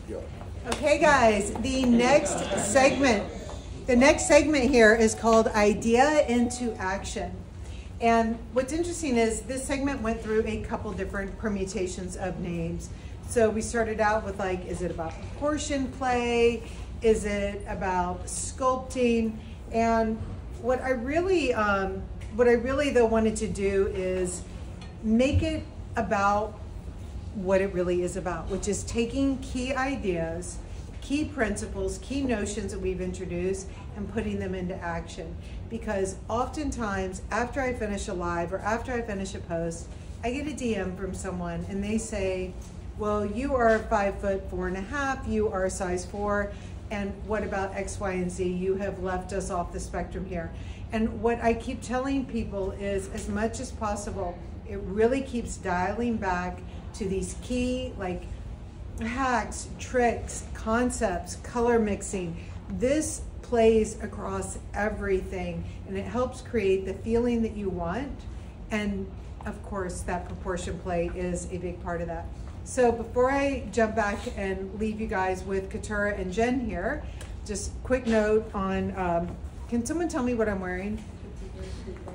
Go. Okay, guys, the next segment here is called Idea into Action. And what's interesting is this segment went through a couple different permutations of names. So we started out with like, is it about proportion play? Is it about sculpting? And what I really though wanted to do is make it about what it really is about, which is taking key ideas, key principles, key notions that we've introduced and putting them into action. Because oftentimes after I finish a live or after I finish a post, I get a DM from someone and they say, well, you are 5'4.5", you are a size 4, and what about X, Y, and Z? You have left us off the spectrum here. And what I keep telling people is, as much as possible, it really keeps dialing back to these key like hacks, tricks, concepts, color mixing. This plays across everything and it helps create the feeling that you want. And of course, that proportion play is a big part of that. So before I jump back and leave you guys with Katura and Jen here, just quick note on, can someone tell me what I'm wearing?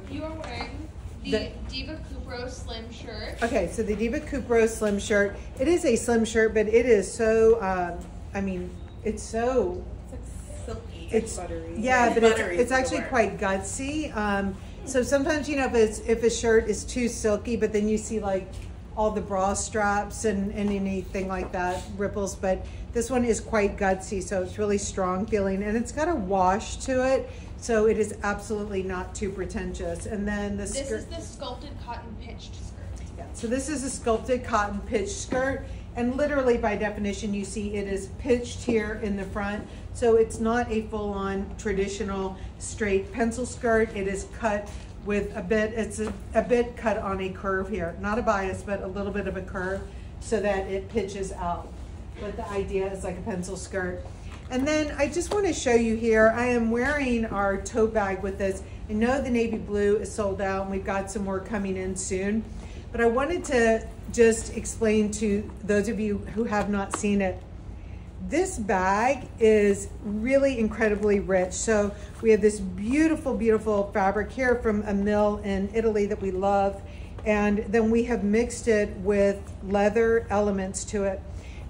You are wearing the Diva Cupro slim shirt. Okay, so the Diva Cupro slim shirt. It is a slim shirt, but it is so, I mean, it's so... It's like silky. It's buttery. Yeah, but it's actually quite gutsy. So sometimes, you know, if a shirt is too silky, but then you see like all the bra straps and anything like that, ripples, but this one is quite gutsy, so it's really strong feeling, and it's got a wash to it, so it is absolutely not too pretentious. And then the skirt. This is the sculpted cotton pitched skirt. Yeah, so this is a sculpted cotton pitched skirt, and literally by definition, you see it is pitched here in the front, so it's not a full-on traditional straight pencil skirt. It is cut with a bit, it's a bit cut on a curve here, not a bias, but a little bit of a curve so that it pitches out. But the idea is like a pencil skirt. And then I just want to show you here, I am wearing our tote bag with this. I know the navy blue is sold out and we've got some more coming in soon, but I wanted to just explain to those of you who have not seen it. This bag is really incredibly rich. So we have this beautiful, beautiful fabric here from a mill in Italy that we love. And then we have mixed it with leather elements to it.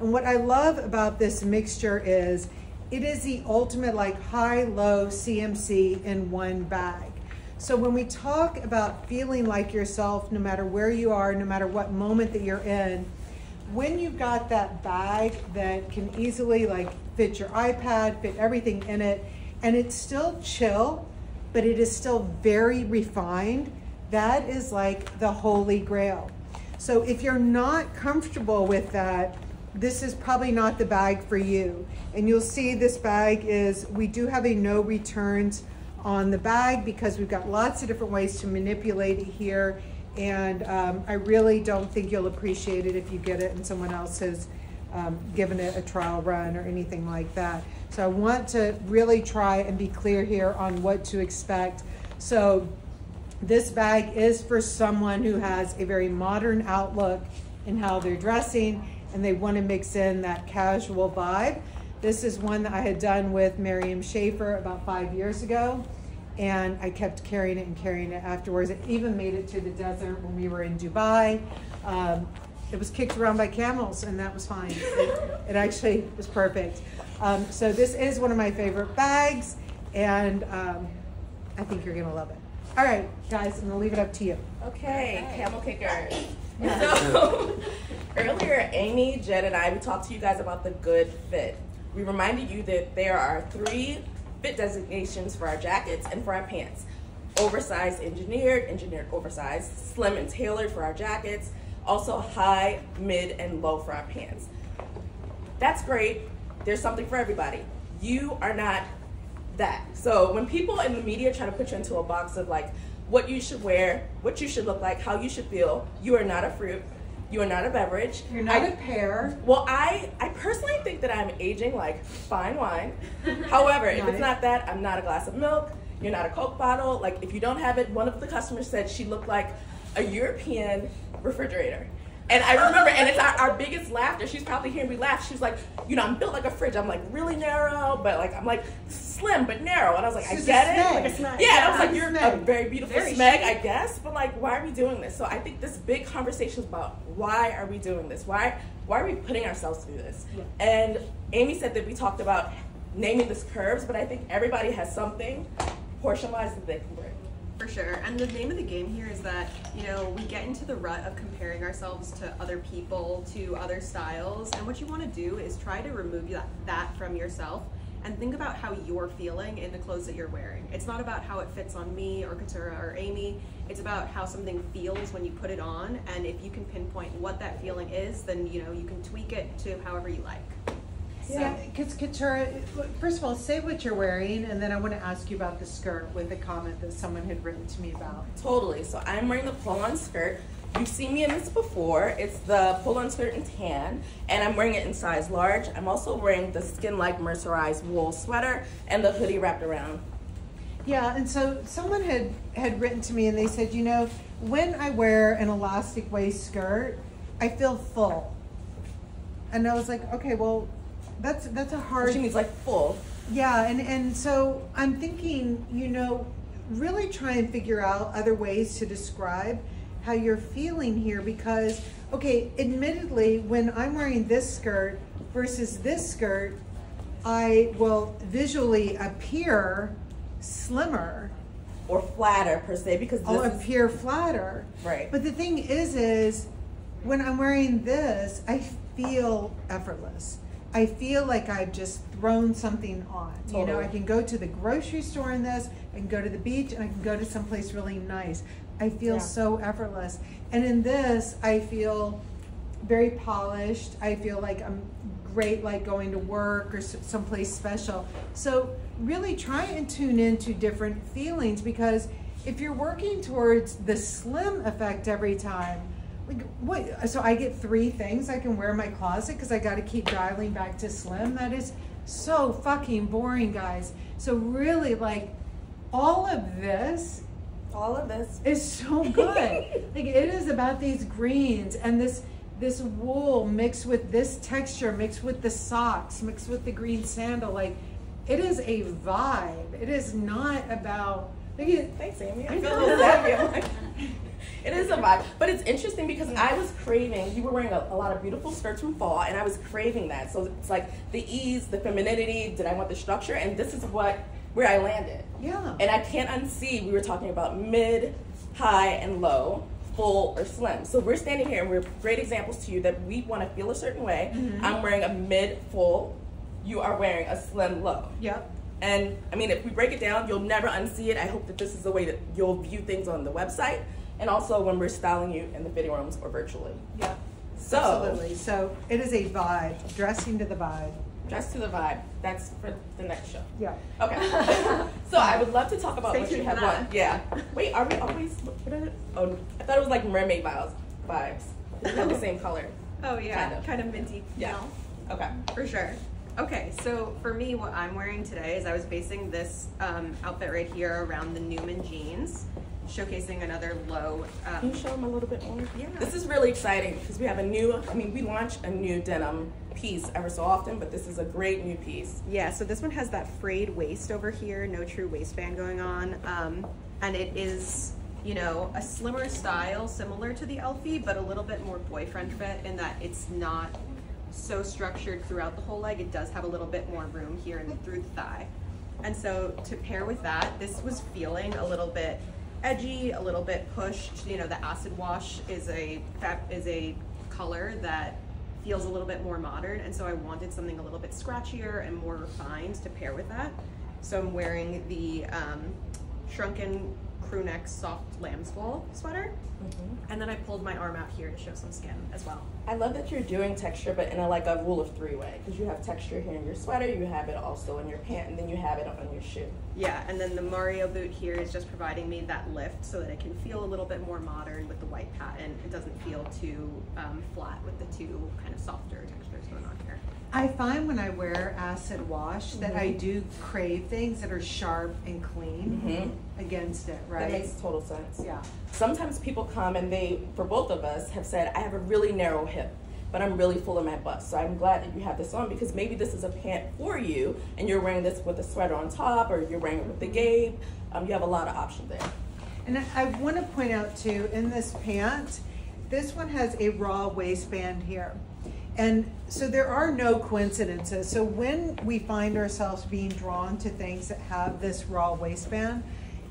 And what I love about this mixture is it is the ultimate like high-low CMC in one bag. So when we talk about feeling like yourself, no matter where you are, no matter what moment that you're in, when you've got that bag that can easily like fit your iPad, fit everything in it, and it's still chill, but it is still very refined, that is like the holy grail. So if you're not comfortable with that, this is probably not the bag for you. And you'll see this bag is, we do have a no returns on the bag because we've got lots of different ways to manipulate it here. And I really don't think you'll appreciate it if you get it and someone else has given it a trial run or anything like that. So I want to really try and be clear here on what to expect. So this bag is for someone who has a very modern outlook in how they're dressing and they want to mix in that casual vibe. This is one that I had done with Miriam Schaefer about 5 years ago. And I kept carrying it afterwards. It even made it to the desert when we were in Dubai. It was kicked around by camels and that was fine. It actually was perfect. So this is one of my favorite bags and I think you're gonna love it. All right, guys, I'm gonna leave it up to you. Okay, camel kickers. So earlier, Amy, Jen, and I, we talked to you guys about the good fit. We reminded you that there are 3 fit designations for our jackets and for our pants. Oversized engineered, engineered oversized, slim and tailored for our jackets, also high, mid, and low for our pants. That's great. There's something for everybody. You are not that. So when people in the media try to put you into a box of like what you should wear, what you should look like, how you should feel, you are not a fruit. You are not a beverage. You're not a pear. Well, I personally think that I'm aging like fine wine. However, if it's not that, I'm not a glass of milk. You're not a Coke bottle. Like if you don't have it, one of the customers said she looked like a European refrigerator. And I remember, and it's our biggest laughter. She's probably hearing me laugh. She's like, you know, I'm built like a fridge. I'm like really narrow, but like I'm like slim but narrow. And I was like, She's I get it. Like like, a snag. yeah, and I was like, you're Snag. a very beautiful Very smeg, I guess. But like, why are we doing this? So I think this big conversation is about why are we doing this? Why are we putting ourselves through this? Yeah. And Amy said that we talked about naming this curves, but I think everybody has something portion-wise that they can bring. For sure. And the name of the game here is that, you know, we get into the rut of comparing ourselves to other people, to other styles. And what you want to do is try to remove that from yourself and think about how you're feeling in the clothes that you're wearing. It's not about how it fits on me or Katura or Amy. It's about how something feels when you put it on. And if you can pinpoint what that feeling is, then, you know, you can tweak it to however you like. Yeah, because Katura, first of all, say what you're wearing, and then I want to ask you about the skirt with a comment that someone had written to me about. Totally. So I'm wearing the pull-on skirt. You've seen me in this before. It's the pull-on skirt in tan, and I'm wearing it in size large. I'm also wearing the skin-like mercerized wool sweater and the hoodie wrapped around. Yeah, and so someone had written to me, and they said, you know, when I wear an elastic waist skirt, I feel full. And I was like, okay, well, that's a hard. She means like full. Yeah, and so I'm thinking, you know, really try and figure out other ways to describe how you're feeling here, because, okay, admittedly, when I'm wearing this skirt versus this skirt, I will visually appear slimmer. Or flatter, per se, because I'll this is... appear flatter. Right. But the thing is when I'm wearing this, I feel effortless. I feel like I've just thrown something on. Totally. You know, I can go to the grocery store in this, I can go to the beach, and I can go to someplace really nice. I feel so effortless. And in this, I feel very polished. I feel like I'm great, like going to work or someplace special. So really try and tune into different feelings, because if you're working towards the slim effect every time, like what? So I get 3 things I can wear in my closet because I got to keep dialing back to slim. That is so fucking boring, guys. So really, like, all of this is so good. Like, it is about these greens and this wool mixed with this texture, mixed with the socks, mixed with the green sandal. Like, it is a vibe. It is not about. Thanks, Amy. I feel a little happy. I'm like, it is a vibe. But it's interesting because I was craving, you were wearing a lot of beautiful skirts from fall, and I was craving that. So it's like the ease, the femininity, did I want the structure? And this is where I landed. Yeah. And I can't unsee, we were talking about mid, high, and low, full, or slim. So we're standing here, and we're great examples to you that we want to feel a certain way. Mm-hmm. I'm wearing a mid, full. You are wearing a slim, low. Yep. And I mean, if we break it down, you'll never unsee it. I hope that this is the way that you'll view things on the website, and also when we're styling you in the fitting rooms or virtually. Yeah. So, absolutely. So it is a vibe, dressing to the vibe. Dress to the vibe. That's for the next show. Yeah. Okay. So I would love to talk about what you have tuned for on. Yeah. Wait, are we always? Oh, I thought it was like mermaid vibes. We have the same color. Oh yeah, kind of minty. Yeah. No? Okay. For sure. Okay, so for me, what I'm wearing today is I was basing this outfit right here around the Newman jeans, showcasing another low. Can you show them a little bit more? Yeah. This is really exciting because we have we launch a new denim piece ever so often, but this is a great new piece. Yeah, so this one has that frayed waist over here, no true waistband going on, and it is, you know, a slimmer style similar to the Elfie, but a little bit more boyfriend fit in that it's not so structured throughout the whole leg. It does have a little bit more room here and through the thigh. And so to pair with that, this was feeling a little bit edgy, a little bit pushed. You know, the acid wash is a color that feels a little bit more modern, and so I wanted something a little bit scratchier and more refined to pair with that. So I'm wearing the shrunken crew neck soft lambswool sweater. And then I pulled my arm out here to show some skin as well. I love that you're doing texture, but in a rule of 3 way, because you have texture here in your sweater, you have it also in your pant, and then you have it on your shoe. Yeah, and then the Mario boot here is just providing me that lift so that it can feel a little bit more modern with the white patent. It doesn't feel too flat with the 2 kind of softer textures going on here. I find when I wear acid wash that I do crave things that are sharp and clean against it, right? That makes total sense. Yeah. Sometimes people come and they, for both of us, have said, I have a really narrow hip, but I'm really full of my bust. So I'm glad that you have this on because maybe this is a pant for you and you're wearing this with a sweater on top or you're wearing it with the gabe. You have a lot of options there. And I want to point out too, in this pant, this one has a raw waistband here. And so there are no coincidences. So when we find ourselves being drawn to things that have this raw waistband,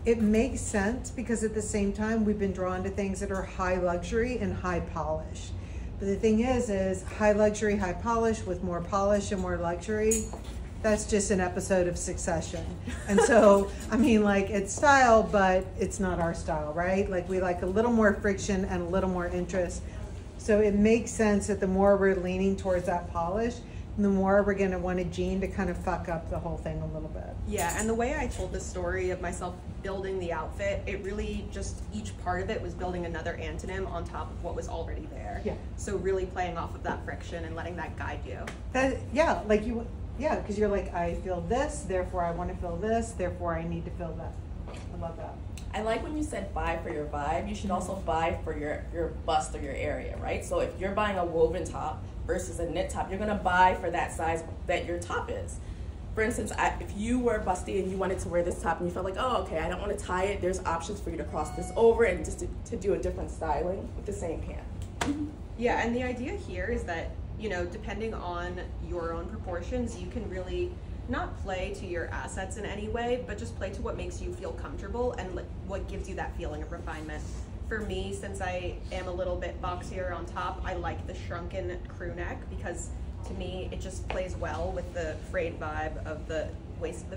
it makes sense because at the same time we've been drawn to things that are high luxury and high polish. But the thing is high luxury, high polish with more polish and more luxury, that's just an episode of Succession. And so, I mean, like, it's style, but it's not our style, right? Like, we like a little more friction and a little more interest. So it makes sense that the more we're leaning towards that polish, the more we're gonna want a jean to kind of fuck up the whole thing a little bit. Yeah, and the way I told the story of myself building the outfit, it really just, each part of it was building another antonym on top of what was already there. Yeah. So really playing off of that friction and letting that guide you. That, yeah, like you, yeah, because you're like, I feel this, therefore I want to feel this, therefore I need to feel that. I love that. I like when you said buy for your vibe. You should also buy for your bust or your area, right? So if you're buying a woven top versus a knit top, you're gonna buy for that size that your top is. For instance, if you were busty and you wanted to wear this top and you felt like, oh, okay, I don't want to tie it, there's options for you to cross this over and just to do a different styling with the same pant. Yeah, and the idea here is that, you know, depending on your own proportions, you can really not play to your assets in any way, but just play to what makes you feel comfortable and what gives you that feeling of refinement. For me, since I am a little bit boxier on top, I like the shrunken crew neck because to me it just plays well with the frayed vibe of the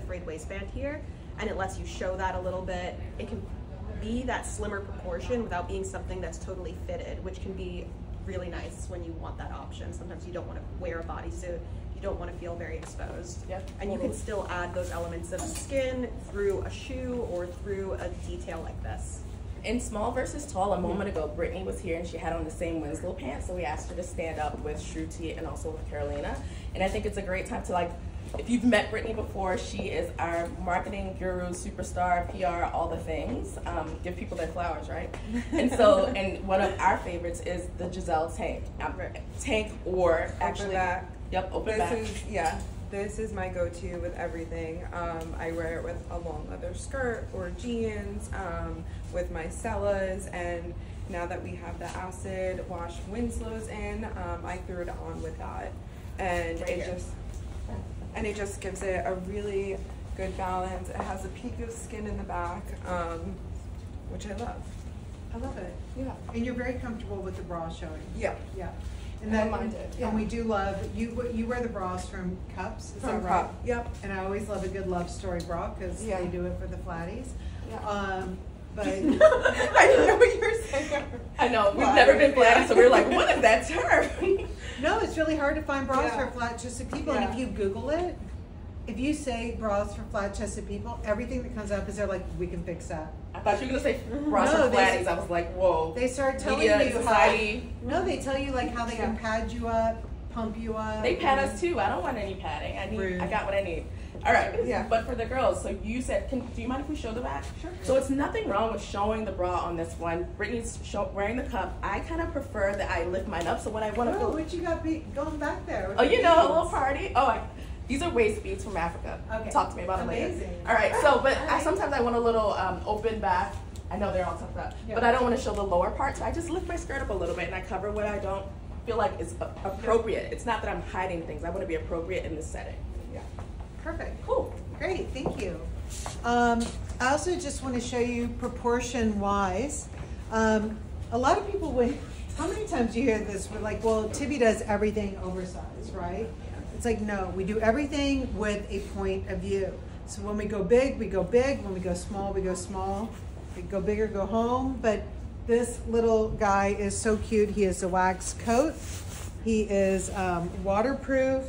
frayed waistband here, and it lets you show that a little bit. It can be that slimmer proportion without being something that's totally fitted, which can be really nice when you want that option. Sometimes you don't want to wear a bodysuit, you don't want to feel very exposed. Yep, and you can still add those elements of skin through a shoe or through a detail like this. In small versus tall, a moment ago, Brittany was here and she had on the same Winslow pants, so we asked her to stand up with Shruti and also with Carolina. And I think it's a great time to, like, if you've met Brittany before, she is our marketing guru, superstar, PR, all the things. Give people their flowers, right? And so, and one of our favorites is the Giselle tank. Tank or actually, open back. Yep, open back. This is my go-to with everything. I wear it with a long leather skirt or jeans, with my Sellas, and now that we have the acid wash Winslows in, I threw it on with that, and it just gives it a really good balance. It has a peak of skin in the back, which I love. I love it. Yeah. And you're very comfortable with the bra showing. Yeah. Yeah. I don't mind it. Yeah. And we do love, you wear the bras from Cups, is that From right? Cup. Yep. And I always love a good love story bra because Yeah. they do it for the flatties. Yeah. But I didn't know what you were saying. I know, we've never been flatty, so we're like, what is that term? no, it's really hard to find bras Yeah. for flat-chested people. And Yeah. if you Google it, if you say bras for flat-chested people, everything that comes up is they're like, we can fix that. I thought you were gonna say bras No, for flatties. I was like, whoa. They start telling Media, you society. how. No, they tell you like how they can Yeah. pad you up, pump you up. They pad us too. I don't want any padding. Rude. I got what I need. All right. Yeah. But for the girls, so you said, do you mind if we show the back? Sure. So it's nothing wrong with showing the bra on this one. Brittany's wearing the cup. I kind of prefer that I lift mine up. So when I want to Oh, feel, what you got going back there? with oh, the you know, a beads? little party. Oh, these are waist beads from Africa. Okay. Talk to me about it later. Amazing. All right. So, but All right. sometimes I want a little open back. I know they're all tucked up, Yeah. but I don't want to show the lower part. So I just lift my skirt up a little bit and I cover what I don't feel like is appropriate. It's not that I'm hiding things. I want to be appropriate in this setting. Yeah. Perfect. Cool. Great, thank you. I also just want to show you proportion wise. A lot of people would, how many times do you hear this? We're like, well, Tibby does everything oversized, right? It's like, no, we do everything with a point of view. So when we go big, we go big. When we go small, we go small. We go bigger, go home. But this little guy is so cute. He has a wax coat. He is waterproof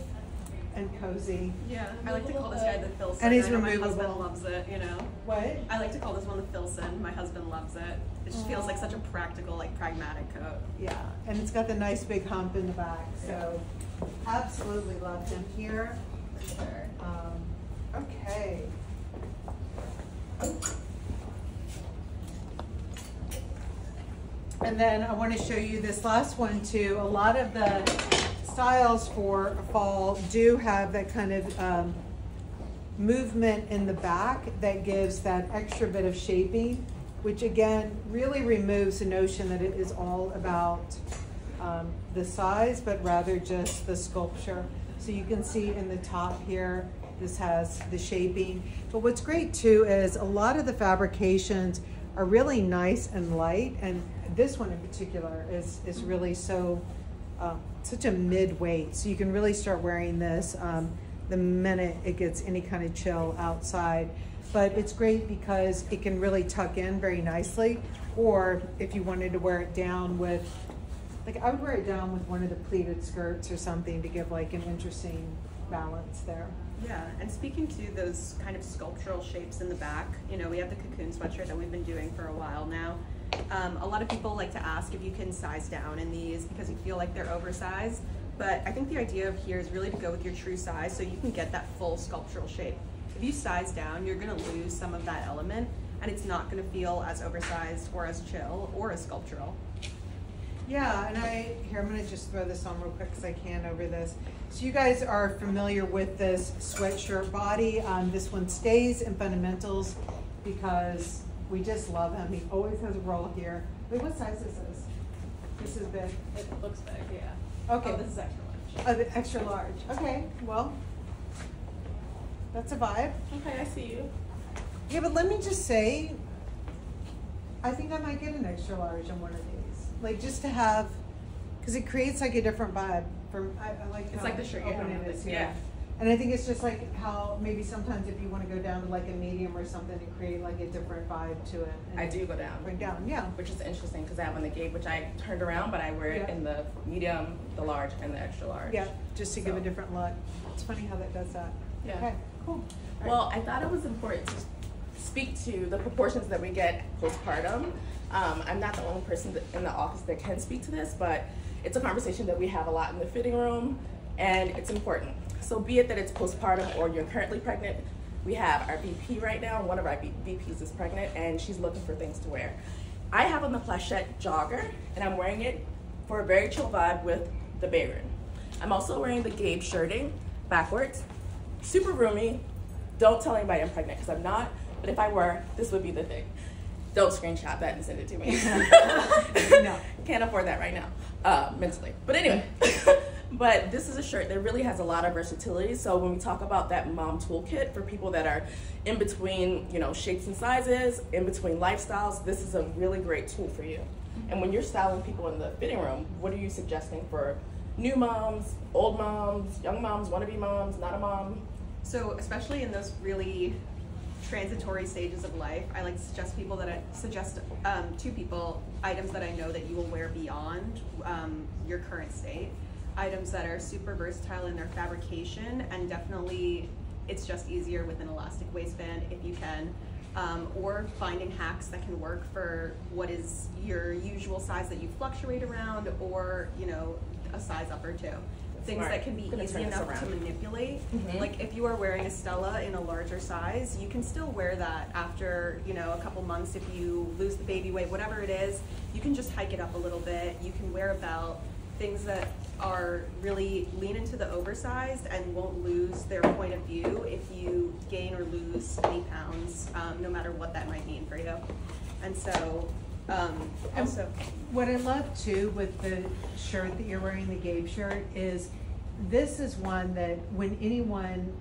and cozy. Yeah, I like to call this guy the Filson. And he's I know my removable. husband loves it, you know. What? I like to call this one the Filson. My husband loves it. It just feels like such a practical, like pragmatic coat. Yeah, and it's got the nice big hump in the back, so Absolutely love him here. Sure. Okay. And then I want to show you this last one too. A lot of the styles for fall do have that kind of movement in the back that gives that extra bit of shaping, which again really removes the notion that it is all about the size, but rather just the sculpture. So you can see in the top here, this has the shaping. But what's great too is a lot of the fabrications are really nice and light, and this one in particular is really so such a mid-weight. So you can really start wearing this the minute it gets any kind of chill outside. But it's great because it can really tuck in very nicely, or if you wanted to wear it down with, like I would wear it down with one of the pleated skirts or something to give like an interesting balance there. Yeah, and speaking to those kind of sculptural shapes in the back, you know, we have the cocoon sweatshirt that we've been doing for a while now. A lot of people like to ask if you can size down in these because you feel like they're oversized, but I think the idea of here is really to go with your true size so you can get that full sculptural shape. If you size down, you're gonna lose some of that element and it's not gonna feel as oversized or as chill or as sculptural. Yeah, and I'm gonna just throw this on real quick because I can over this. So you guys are familiar with this sweatshirt body. This one stays in fundamentals because we just love him. He always has a roll here. Wait, what size is this? This is big. It looks big, yeah. Okay. Oh, this is extra large. Oh, the extra large. Okay, well, that's a vibe. Okay, I see you. Yeah, but let me just say, I think I might get an extra large on one of these. Like just to have, because it creates like a different vibe. I like It's how like the shirt you open have it on, is here. yeah. And I think it's just like how maybe sometimes if you want to go down to like a medium or something to create like a different vibe to it. And I do go down. bring down, yeah. Which is interesting because I have on the Gabe, which I turned around, but I wear it Yeah. in the medium, the large, and the extra large. Yeah, just to give a So- different look. It's funny how that does that. Yeah. Okay, cool. All Well, I thought it was important to speak to the proportions that we get postpartum. I'm not the only person in the office that can speak to this, but it's a conversation that we have a lot in the fitting room, and it's important. So be it that it's postpartum or you're currently pregnant, we have our VP right now, one of our VPs is pregnant, and she's looking for things to wear. I have on the Plachette jogger, and I'm wearing it for a very chill vibe with the Bayron. I'm also wearing the Gabe shirting backwards, super roomy. Don't tell anybody I'm pregnant because I'm not, but if I were, this would be the thing. Don't screenshot that and send it to me. No. Can't afford that right now, mentally. But anyway, but this is a shirt that really has a lot of versatility. So when we talk about that mom toolkit for people that are in between, you know, shapes and sizes, in between lifestyles, this is a really great tool for you. And when you're styling people in the fitting room, what are you suggesting for new moms, old moms, young moms, wannabe moms, not a mom? So especially in those really transitory stages of life, I like to suggest to people items that I know that you will wear beyond your current state. Items that are super versatile in their fabrication, and definitely it's just easier with an elastic waistband if you can, or finding hacks that can work for what is your usual size that you fluctuate around, or you know, a size up or two. Things Smart. that can be Gonna easy turn this enough to around. manipulate. Mhm. Like if you are wearing a Stella in a larger size, you can still wear that after, you know, a couple months. If you lose the baby weight, whatever it is, you can just hike it up a little bit. You can wear a belt. Things that are really lean into the oversized and won't lose their point of view if you gain or lose any pounds, no matter what that might mean for you. And so, also, What I love too with the shirt that you're wearing, the Gabe shirt, is this is one that when anyone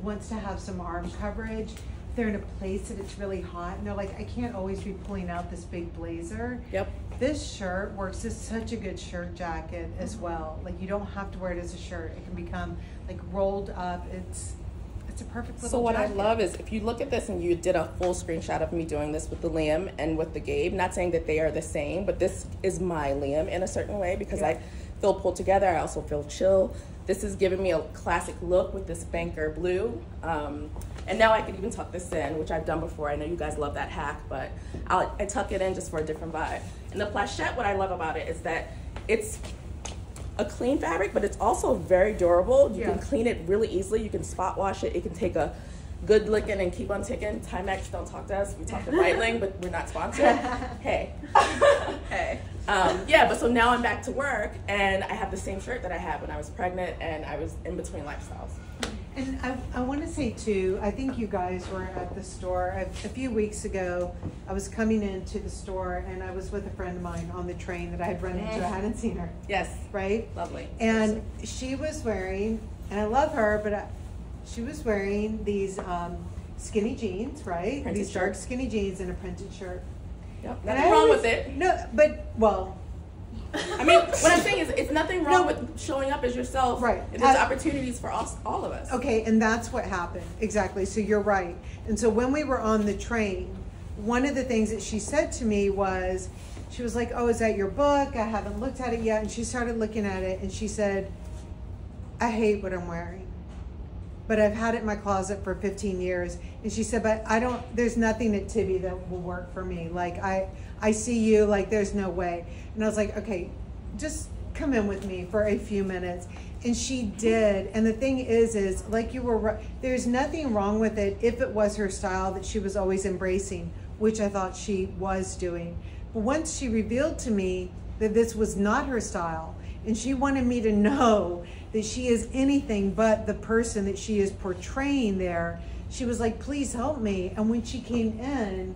wants to have some arm coverage, they're in a place that it's really hot and they're like, I can't always be pulling out this big blazer. Yep. This shirt works as such a good shirt jacket as well. Like you don't have to wear it as a shirt. It can become like rolled up. It's a perfect little So what jacket. I love is if you look at this and you did a full screenshot of me doing this with the Liam and with the Gabe, not saying that they are the same, but this is my Liam in a certain way because Yeah. I feel pulled together. I also feel chill. This is giving me a classic look with this banker blue. And now I could even tuck this in, which I've done before. I know you guys love that hack, but I tuck it in just for a different vibe. And the Plachette, what I love about it is that it's a clean fabric, but it's also very durable. You Yeah. can clean it really easily. You can spot wash it. It can take a good licking and keep on ticking. Timex, don't talk to us. We talk to Breitling, but we're not sponsored. Hey. Hey. Yeah, but so now I'm back to work, and I have the same shirt that I had when I was pregnant, and I was in between lifestyles. And I want to say too, I think you guys were at the store a few weeks ago. I was coming into the store and I was with a friend of mine on the train that I had run into. I hadn't seen her, Yes, right? lovely. And she was wearing, and I love her, but she was wearing these skinny jeans, right? Printed These dark shirt. skinny jeans and a printed shirt. Yep. And Nothing I wrong always- with it. No, but well, I mean, what I'm saying is, it's nothing wrong with showing up as yourself. Right. And there's opportunities for us, all of us. okay, and that's what happened. Exactly. So you're right. And so when we were on the train, one of the things that she said to me was, she was like, "Oh, is that your book? I haven't looked at it yet." And she started looking at it and she said, "I hate what I'm wearing, but I've had it in my closet for 15 years." And she said, "But there's nothing at Tibby that will work for me. Like I see you, like there's no way." And I was like, "Okay, just come in with me for a few minutes." And she did. And the thing is like you were right, there's nothing wrong with it if it was her style that she was always embracing, which I thought she was doing. But once she revealed to me that this was not her style, and she wanted me to know that she is anything but the person that she is portraying there, she was like, "Please help me." And when she came in,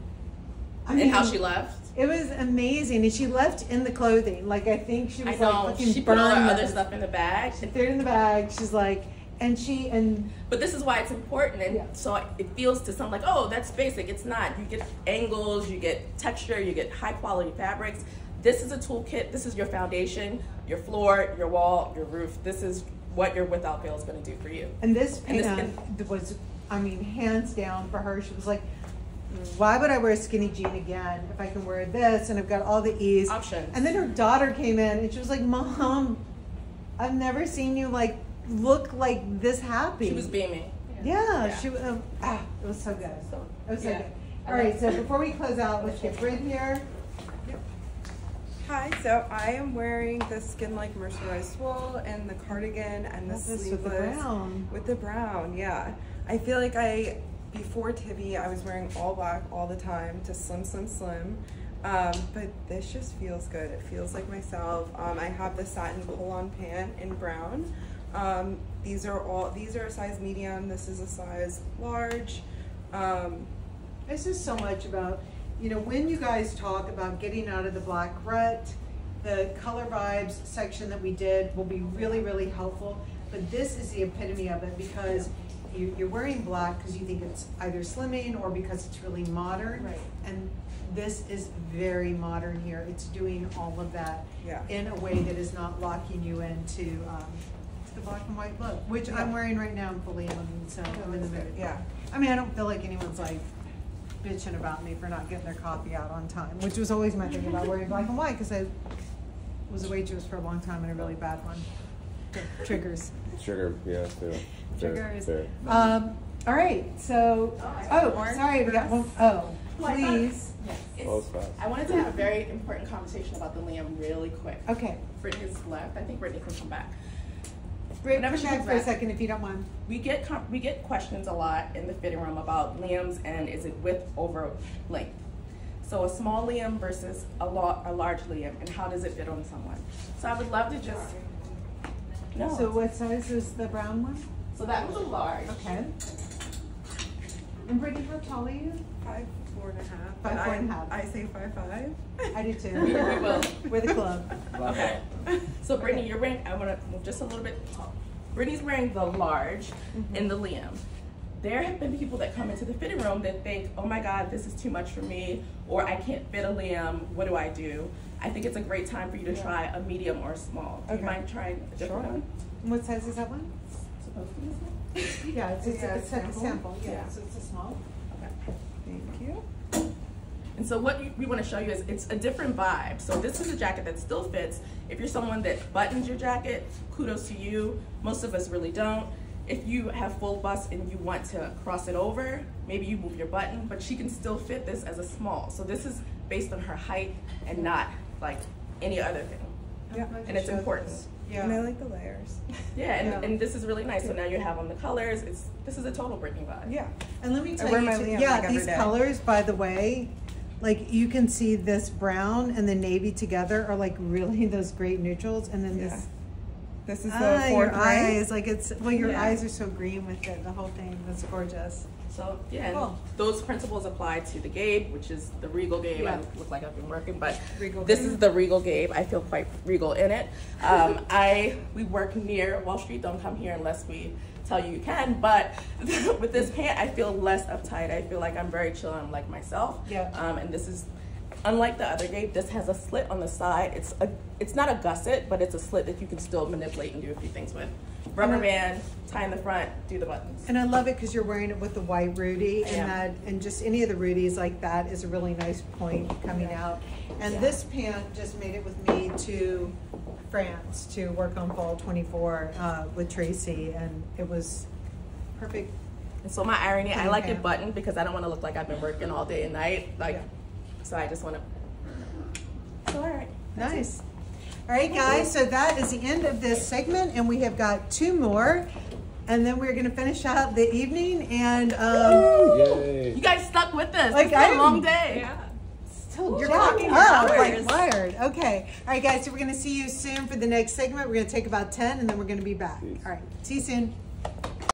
And how she left. it was amazing. And she left in the clothing. Like, I think she I was know. like fucking She put all her burned other it. stuff in the bag. She threw it in the bag. She's like, and But this is why it's important, and Yeah. so it feels to some like, oh, that's basic. It's not. You get angles, you get texture, you get high quality fabrics. This is a toolkit. This is your foundation, your floor, your wall, your roof. This is what your Without Fail is going to do for you. And this And this pant was, I mean, hands down for her. She was like, "Why would I wear a skinny jean again if I can wear this and I've got all the ease?" Options. And then her daughter came in and she was like, "Mom, I've never seen you like look like this happy." She was beaming. Yeah, Yeah. she it was so good. It was so Yeah. good. All right, so before we close out, let's get Bryn here. Hi, so I am wearing the Skin Like mercerized wool and the cardigan and the Love this sleeveless with the brown. With the brown, yeah. I feel like before Tibby, I was wearing all black all the time to slim, slim, slim. But this just feels good. It feels like myself. I have the satin pull-on pant in brown. These are a size medium. This is a size large. This is so much about, you know, when you guys talk about getting out of the black rut, the color vibes section that we did will be really, really helpful. But this is the epitome of it, because you're wearing black because you think it's either slimming or because it's really modern. Right. And this is very modern here. It's doing all of that Yeah. in a way that is not locking you into the black and white look, which I'm wearing right now. I'm fully in, so I'm in the mood. Yeah. I mean, I don't feel like anyone's like bitching about me for not getting their coffee out on time, which was always my thing about wearing black and white, because I was a waitress for a long time and a really bad one. Triggers. Sugar, yeah, too. Fair, Triggers. fair. All right, so, sorry, we got one. Oh, please. Close fast. I wanted to have a very important conversation about the Liam really quick. Okay. Brittany's left. I think Brittany can come back. Bring Whenever it she back comes for a back. second if you don't mind. We get questions a lot in the fitting room about liams and is it width over length. So a small liam versus a large liam, and how does it fit on someone? So I would love to just no. So what size is the brown one? So that was a large. Okay. And Brittany, how tall are you? 5'4.5". 5'4.5". I say 5'5". I do We too. will. We're the club. Okay. So Brittany, you're wearing. I want to move just a little bit tall. Brittany's wearing the large in the liam. There have been people that come into the fitting room that think, "Oh my God, this is too much for me," or "I can't fit a liam. What do I do?" I think it's a great time for you to try a medium or a small. Do you Okay. mind trying a different Sure. one? What size is that one? Supposed to be small? Yeah, it's Yeah, a sample. sample. Yeah, Yeah. so it's a small. Okay. Thank you. And so what we want to show you is it's a different vibe. So this is a jacket that still fits. If you're someone that buttons your jacket, kudos to you. Most of us really don't. If you have full bust and you want to cross it over, maybe you move your button, but she can still fit this as a small. So this is based on her height and not like any other thing. Yeah. And it's important. And I like the layers. Yeah, and, Yeah. and this is really nice. So now you have on the colors. This is a total breaking vibe. Yeah. And let me tell wear you, my too, Liam, yeah, like, every these day. colors, by the way, like you can see this brown and the navy together are like really those great neutrals, and then Yeah. this. This is the Ah, fourth your ring. eyes, like it's, well, your Yeah. eyes are so green with it, the whole thing, that's gorgeous. So yeah, and Cool. those principles apply to the Gabe, which is the Regal Gabe. Yeah. I look like I've been working, but Regal this Gabe. is the Regal Gabe. I feel quite regal in it. We work near Wall Street. Don't come here unless we tell you you can. But with this pant, I feel less uptight. I feel like I'm very chill. I'm like myself. Yeah. And this is. Unlike the other Gabe, this has a slit on the side. It's not a gusset, but it's a slit that you can still manipulate and do a few things with. Rubber band, tie in the front, do the buttons. And I love it because you're wearing it with the white Rudy, I and am. that, and just any of the Rudies like that is a really nice point coming out. And Yeah. this pant just made it with me to France to work on Fall 24 with Tracy, and it was perfect. And so my irony, I like Okay. it buttoned because I don't want to look like I've been working all day and night. Like, Yeah. so I just want to. So all right. Nice. All right, guys, so that is the end of this segment, and we have got 2 more, and then we're going to finish out the evening. And Yay. You guys stuck with us. Like, It's been I a long am- day. Yeah. you're Jacked talking up, up like hours. wired. Okay. All right, guys, so we're going to see you soon for the next segment. We're going to take about 10, and then we're going to be back. Peace. All right, see you soon.